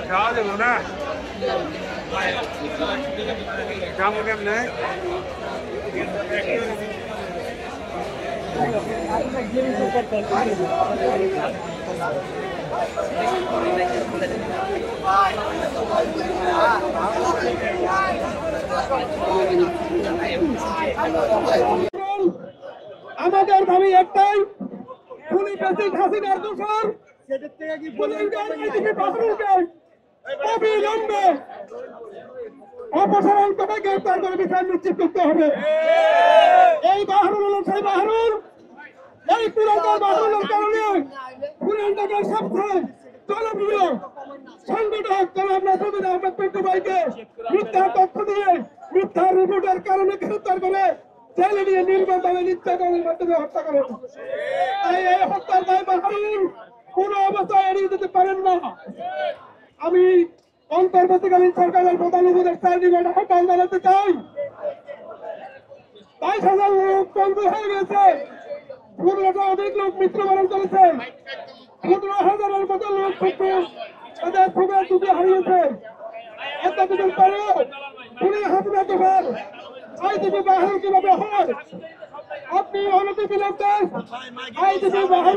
খাওয়া যাবো না কামো কেমনে আমাদের দাবি একটাই, খুনি প্রেসিডেন্ট হাসিনার দোষর অবিলম্বে অপসারণ করে গ্রেপ্তার করে বিচার নিশ্চিত করতে হবে। এই বাহারুল হল সেই বাহারুল, এই পুরাতন বাহারুলের কারণে পুরানটাকে সবচেয়ে জনপ্রিয় সংগঠক জনাব নাসিরুদ্দিন আহমেদ পিন্টু ভাইকে মিথ্যা তথ্য দিয়ে মিথ্যা রিপোর্টের কারণে গ্রেপ্তার করে জেলে নিয়ে নির্মমভাবে নির্যাতনের মাধ্যমে হত্যা করেন। তাই এই হত্যার দায় বাহারুল কোন অবস্থায় এড়িয়ে যেতে পারেন না। আমি অন্তর্বর্তীকালীন সরকারের প্রধান উপদেষ্টা আহ্বান জানাতে চাই, 22,000 লোক বন্ধু হয়ে গেছে, 15টা অধিক লোক মৃত্যুবরণ করেছে, 15,000-এর মতো লোক তাদের খুবই দুঃখে হারিয়েছে। এতদিন পরেও খুনি হাসিনা দোষর আইজিপি বাহারুল কিভাবে হয়? আপনি অনতি বিলম্বে আইজিপি বাহারুল